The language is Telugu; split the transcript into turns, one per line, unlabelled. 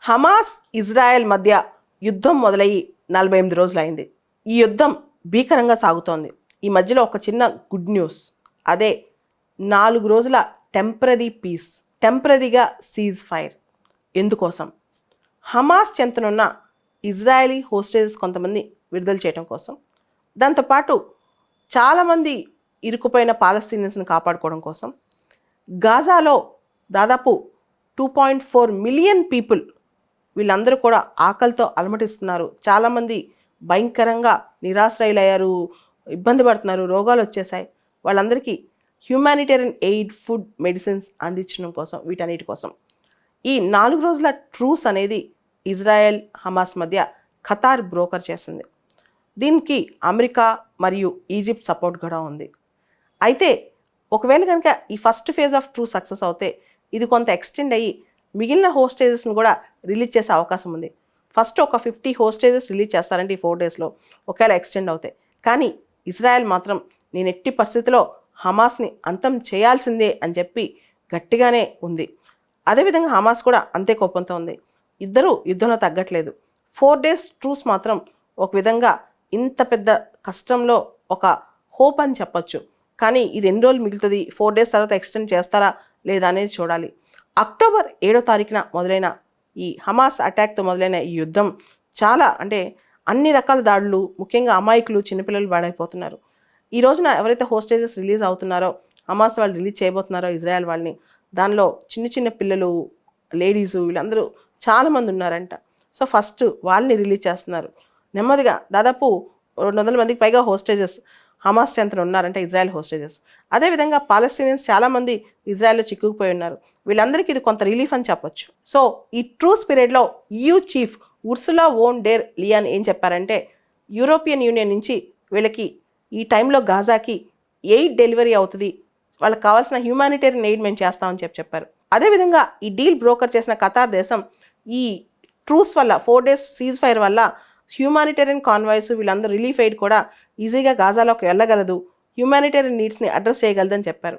హమాస్ ఇజ్రాయెల్ మధ్య యుద్ధం మొదలయ్యి 48 రోజులైంది. ఈ యుద్ధం భీకరంగా సాగుతోంది. ఈ మధ్యలో ఒక చిన్న గుడ్ న్యూస్. అదే 4 రోజుల టెంపరరీ పీస్, టెంపరరీగా సీజ్ ఫైర్. ఎందుకోసం? హమాస్ చెంతనున్న ఇజ్రాయలీ హోస్టేజెస్ కొంతమంది విడుదల చేయడం కోసం, దాంతోపాటు చాలామంది ఇరుక్కుపోయిన పాలస్తీనియన్స్ని కాపాడుకోవడం కోసం, గాజాలో దాదాపు 2.4 మిలియన్ పీపుల్, వీళ్ళందరూ కూడా ఆకలితో అలమటిస్తున్నారు. చాలామంది భయంకరంగా నిరాశ్రయులయ్యారు, ఇబ్బంది పడుతున్నారు, రోగాలు వచ్చేసాయి. వాళ్ళందరికీ హ్యూమానిటేరియన్ ఎయిడ్, ఫుడ్, మెడిసిన్స్ అందించడం కోసం, వీటన్నిటి కోసం ఈ 4 రోజుల ట్రూస్ అనేది ఇజ్రాయెల్ హమాస్ మధ్య ఖతార్ బ్రోకర్ చేసింది. దీనికి అమెరికా మరియు ఈజిప్ట్ సపోర్ట్ కూడా ఉంది. అయితే ఒకవేళ కనుక ఈ first phase of true success అవుతే ఇది కొంత ఎక్స్టెండ్ అయ్యి మిగిలిన హోస్టేజెస్ని కూడా రిలీజ్ చేసే అవకాశం ఉంది. ఫస్ట్ ఒక 50 హోస్టేజెస్ రిలీజ్ చేస్తారంటే ఈ 4 డేస్లో, ఒకవేళ ఎక్స్టెండ్ అవుతాయి. కానీ ఇజ్రాయెల్ మాత్రం నేను ఎట్టి పరిస్థితిలో హమాస్ని అంతం చేయాల్సిందే అని చెప్పి గట్టిగానే ఉంది. అదేవిధంగా హమాస్ కూడా అంతే కోపంతో ఉంది. ఇద్దరూ యుద్ధంలో తగ్గట్లేదు. 4 డేస్ ట్రూస్ మాత్రం ఒక విధంగా ఇంత పెద్ద కష్టంలో ఒక హోప్ అని చెప్పొచ్చు. కానీ ఇది ఎన్ని రోజులు మిగులుతుంది, 4 డేస్ తర్వాత ఎక్స్టెండ్ చేస్తారా లేదా అనేది చూడాలి. అక్టోబర్ 7వ తారీఖున మొదలైన ఈ హమాస్ అటాక్తో మొదలైన ఈ యుద్ధం చాలా, అంటే అన్ని రకాల దాడులు, ముఖ్యంగా అమాయకులు, చిన్నపిల్లలు బాడైపోతున్నారు. ఈ రోజున ఎవరైతే హోస్టేజెస్ రిలీజ్ అవుతున్నారో, హమాస్ వాళ్ళు రిలీజ్ చేయబోతున్నారో ఇజ్రాయెల్ వాళ్ళని, దానిలో చిన్న చిన్న పిల్లలు, లేడీసు, వీళ్ళందరూ చాలామంది ఉన్నారంట. సో ఫస్ట్ వాళ్ళని రిలీజ్ చేస్తున్నారు నెమ్మదిగా. దాదాపు 200 మందికి పైగా హోస్టేజెస్ హమాస్ చెంతన ఉన్నారంటే ఇజ్రాయెల్ హోస్టేజెస్. అదేవిధంగా పాలస్తీనియన్స్ చాలామంది ఇజ్రాయెల్లో చిక్కుకుపోయి ఉన్నారు. వీళ్ళందరికీ ఇది కొంత రిలీఫ్ అని చెప్పొచ్చు. సో ఈ ట్రూస్ పీరియడ్లో EU chief Ursula వోన్ der Lyon ఏం చెప్పారంటే, యూరోపియన్ యూనియన్ నుంచి వీళ్ళకి ఈ టైంలో గాజాకి ఎయిడ్ డెలివరీ అవుతుంది, వాళ్ళకి కావాల్సిన హ్యూమానిటేరియన్ ఎయిడ్ మేము చేస్తామని చెప్పారు. అదేవిధంగా ఈ డీల్ బ్రోకర్ చేసిన ఖతార్ దేశం ఈ ట్రూస్ వల్ల, 4 డేస్ సీజ్ ఫైర్ వల్ల హ్యూమానిటేరియన్ కాన్వాయ్స్, వీళ్ళందరూ రిలీఫ్ ఎయిడ్ కూడా ఈజీగా గాజాలోకి వెళ్ళగలదు, హ్యూమానిటేరియన్ నీడ్స్ని అడ్రస్ చేయగలదని చెప్పారు.